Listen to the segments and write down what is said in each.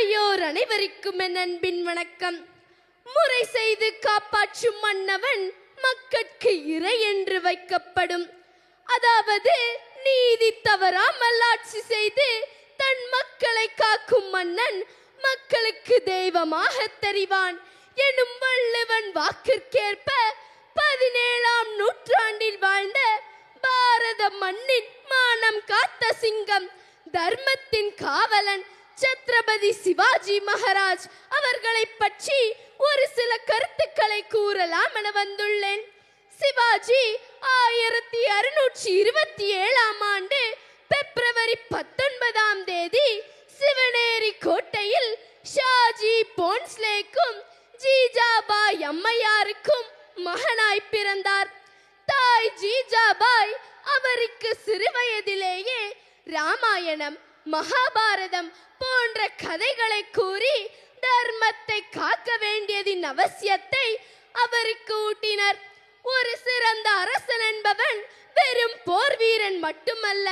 அவையோர் அனைவருக்கும் என் அன்பின் வணக்கம். முறை செய்து காப்பாற்றும் மன்னவன் மக்கட்கு இறை என்று வைக்கப்படும். அதாவது நீதி தவறாமல் ஆட்சி செய்து தன் மக்களை காக்கும் மன்னன் மக்களுக்கு தெய்வமாக தெரிவான் எனும் வள்ளுவன் வாக்கிற்கேற்ப 17ஆம் நூற்றாண்டில் வாழ்ந்த பாரத மண்ணின் மானம் காத்த சிங்கம், தர்மத்தின் காவலன் சத்ரபதி சிவாஜி மகாராஜ் அவர்களை பற்றி ஒரு சில கருத்துக்களை கூறலாம் என வந்துள்ளேன். சிவாஜி 1627ஆம் ஆண்டு பிப்ரவரி 19ஆம் தேதி சிவனேரி கோட்டையில் ஷாஜி போன்ஸ்லேக்கும் ஜீஜாபாய் அம்மையாருக்கும் மகனாய் பிறந்தார். தாய் ஜீஜாபாய் அவருக்கு சிறுவயதிலேயே ராமாயணம், மகாபாரதம் போன்ற கதைகளை கூறி தர்மத்தை காக்க வேண்டியதின் அவசியத்தை அவருக்கு ஊட்டினர். ஒரு சிறந்த அரசன் என்பவன் வெறும் போர் வீரன் மட்டுமல்ல,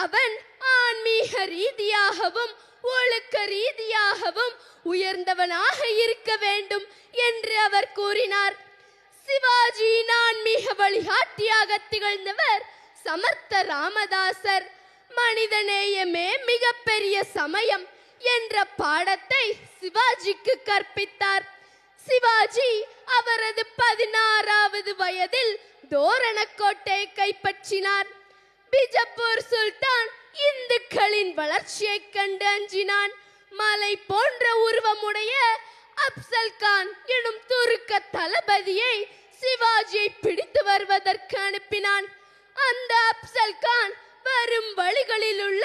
அவன் ஆன்மீக ரீதியாகவும் ஒழுக்க ரீதியாகவும் உயர்ந்தவனாக இருக்க வேண்டும் என்று அவர் கூறினார். சிவாஜியின் ஆன்மீக வழிகாட்டியாக திகழ்ந்தவர் சமர்த்த ராமதாசர். மனிதநேயமே மிகப்பெரிய சமயம் என்ற பாடத்தை சிவாஜிக்கு கற்பித்தார். சிவாஜி அவரது 16வது வயதில் தோரணக்கோட்டையை கைப்பற்றினார். பிஜப்பூர் சுல்தான் இந்துக்களின் வளர்ச்சியை கண்டு அஞ்சினான். மலை போன்ற உருவமுடைய அப்சல் கான் எனும் துருக்க தளபதியை சிவாஜியை பிடித்து வருவதற்கு அனுப்பினான். அந்த அப்சல் கான் வரும் வழிகளில் உள்ள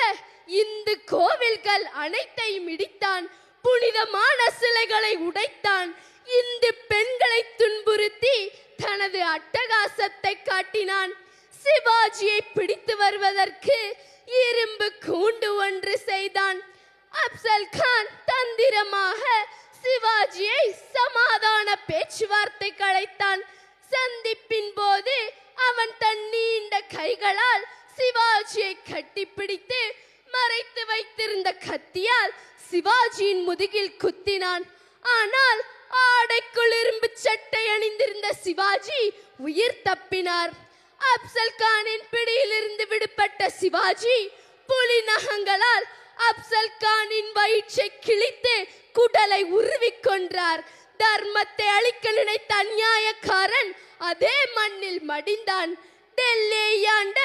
இந்து கோவில்கள் அனைத்தையும் இடித்தான். புனிதமான சிலைகளை உடைத்தான். இந்து பெண்களை துன்புறுத்தி தனது அட்டகாசத்தை காட்டினான். சிவாஜியை பிடித்து வருவதற்கு இரும்பு கூண்டு ஒன்று செய்தான். அப்சல் கான் தந்திரமாக சிவாஜியை சமாதான பேச்சுவார்த்தைக்கு அழைத்தான். சந்திப்பின் போது அவன் தன் நீண்ட கைகளால் சிவாஜியை கட்டிப்பிடித்து மறைத்து வைத்திருந்த கத்தியால் சிவாஜியின் முதுகில் குத்தினான். ஆனால் ஆடைக்குள் இரும்பு சட்டை அணிந்திருந்த சிவாஜி உயிர் தப்பினார். அப்சல் கானின் பிடியிலிருந்து விடுபட்ட சிவாஜி புலி நகங்களால் அப்சல் கானின் வயிற்றை கிழித்து குடலை உருவிக் கொன்றார். தர்மத்தை அழிக்க நினைத்த அநியாயக்காரன் அதே மண்ணில் மடிந்தான். டெல்லியை ஆண்ட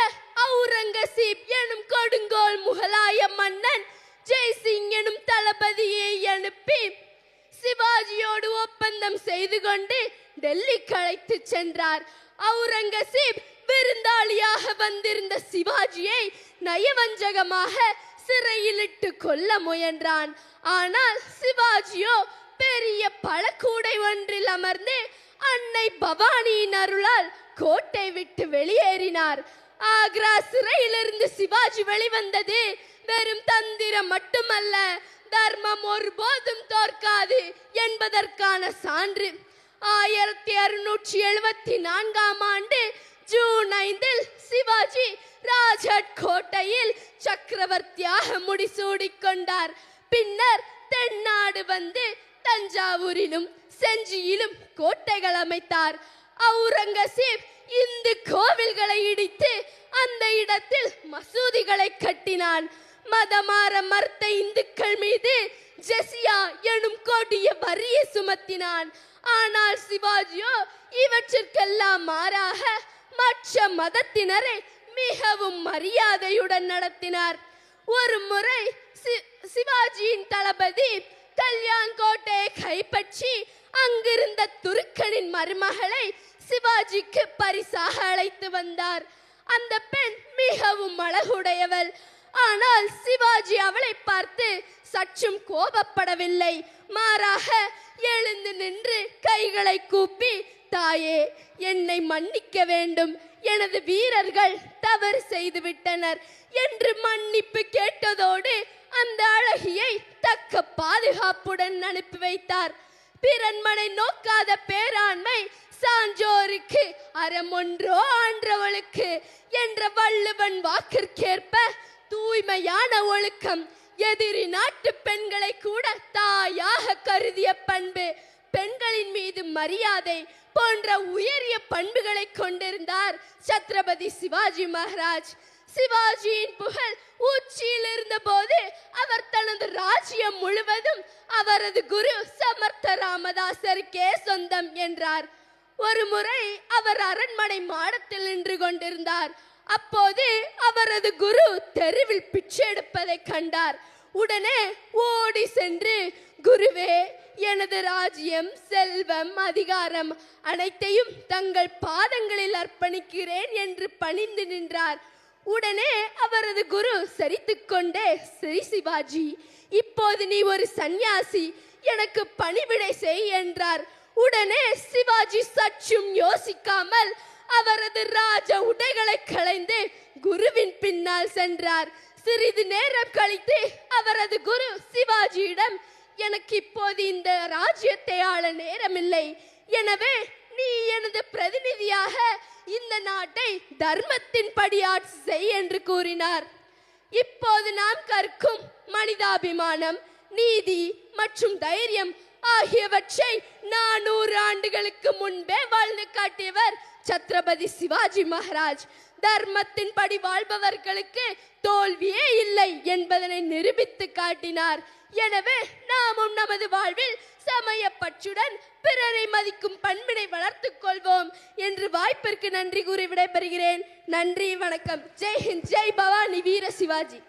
அவுரங்கசீப் எனும் கொடுங்கோல் முகலாய மன்னன் ஜெய்சிங் எனும் தளபதியை அனுப்பி சிவாஜியோடு ஒப்பந்தம் செய்து கொண்டு டெல்லிக்கு அழைத்து சென்றார். அவுரங்கசீப் விருந்தாளியாக வந்திருந்த சிவாஜியை நயவஞ்சகமாக சிறையிலிட்டு கொல்ல முயன்றான். ஆனால் சிவாஜியோ பெரிய பழக்கூடை ஒன்றில் அமர்ந்து அன்னை பவானியின் அருளால் கோட்டை விட்டு வெளியேறினார். ஆக்ரா சிறையிலிருந்து சிவாஜி வெளிவந்தது வெறும் தந்திரம் மட்டுமல்ல, தர்மம் ஒருபோதும் தோற்காது என்பதற்கான சான்று. 1674ஆம் ஆண்டு ஜூன் 5 சிவாஜி ராஜட் கோட்டையில் சக்கரவர்த்தியாக முடிசூடிக் கொண்டார். பின்னர் தென்னாடு வந்து தஞ்சாவூரிலும் செஞ்சியிலும் கோட்டைகள் அமைத்தார். அவுரங்கசீப் இந்து கோவில்களை இடித்து அந்த இடத்தில் மசூதிகளை கட்டினான். மதமாற மறுத்த இந்துக்கள் மீது ஜெசியா எனும் கொடிய வரியை சுமத்தினான். ஆனால் சிவாஜியோ இவற்றிற்கெல்லாம் மாறாக மற்ற மதத்தினரை மிகவும் மரியாதையுடன் நடத்தினார். ஒரு முறை சிவாஜியின் தளபதி கல்யாண் கோட்டையை கைப்பற்றி அங்கிருந்த துருக்கனின் மருமகளை சிவாஜிக்கு பரிசாக அழைத்து வந்தார். அந்த பெண் மிகவும் அழகுடையவள். ஆனால் சிவாஜி அவளை பார்த்து சற்றும் கோபப்படவில்லை. மாறாக எழுந்து நின்று கைகளை கூப்பி, தாயே, என்னை மன்னிக்க வேண்டும், எனது வீரர்கள் தவறு செய்து விட்டனர் என்று மன்னிப்பு கேட்டதோடு அந்த அழகியை தக்க பாதுகாப்புடன் அனுப்பி வைத்தார். பிறன்மனை நோக்காத பேராண்மை சான்றோருக்கு அறமொன்றோ ஆன்றவளுக்கு என்ற வள்ளுவன் வாக்கிற்கேற்ப தூய்மையான ஒழுக்கம் எதிரி நாட்டு பெண்களை கூட தாயாக கருதிய பண்பு, பெண்களின் மீது மரியாதை போன்ற உயரிய பண்புகளை கொண்டிருந்தார் சத்ரபதி சிவாஜி மகாராஜ். சிவாஜியின் புகழ் உச்சியில் இருந்த போது அவர் தனது ராஜ்யம் முழுவதும் அவரது குரு சமர்த்த ராமதாசருக்கே சொந்தம் என்றார். ஒரு முறை அவர் அரண்மனை மாடத்தில் நின்று கொண்டிருந்தார். அப்போது அவரது குரு தெருவில் பிச்சை எடுப்பதை கண்டார். உடனே ஓடி சென்று, குருவே, எனது ராஜ்யம், செல்வம், அதிகாரம் அனைத்தையும் தங்கள் பாதங்களில் அர்ப்பணிக்கிறேன் என்று பணிந்து நின்றார். உடனே அவரது குரு சிரித்துக்கொண்டே, சரி சிவாஜி, இப்போது நீ ஒரு சந்நியாசி, எனக்கு பணிவிடை செய் என்றார். உடனே சிவாஜி சற்றும் யோசிக்காமல் அவரது ராஜ உடைகளை களைந்து குருவின் பின்னால் சென்றார். சிறிது நேரம் கழித்து அவரது குரு சிவாஜியிடம், எனக்கு இப்போது இந்த ராஜ்யத்தை ஆள நேரமில்லை, எனவே நீ எனது பிரதிநிதியாக இந்த நாட்டை தர்மத்தின் படி ஆட்சி செய் என்று கூறினார். இப்போது நாம் கற்கும் மனிதாபிமானம், நீதி மற்றும் தைரியம் ஆகியவற்றை 400 ஆண்டுகளுக்கு முன்பே வாழ்ந்து காட்டியவர் சத்ரபதி சிவாஜி மகாராஜ். தர்மத்தின் படி வாழ்பவர்களுக்கு தோல்வியே இல்லை என்பதனை நிரூபித்து காட்டினார். எனவே நாமும் நமது வாழ்வில் சமயப்பற்றுடன் பிறரை மதிக்கும் பண்பினை வளர்த்துக் கொள்வோம் என்று வாய்ப்பிற்கு நன்றி கூறி விடைபெறுகிறேன். நன்றி, வணக்கம். ஜெய் ஹிந்த், ஜெய் பவானி வீர சிவாஜி.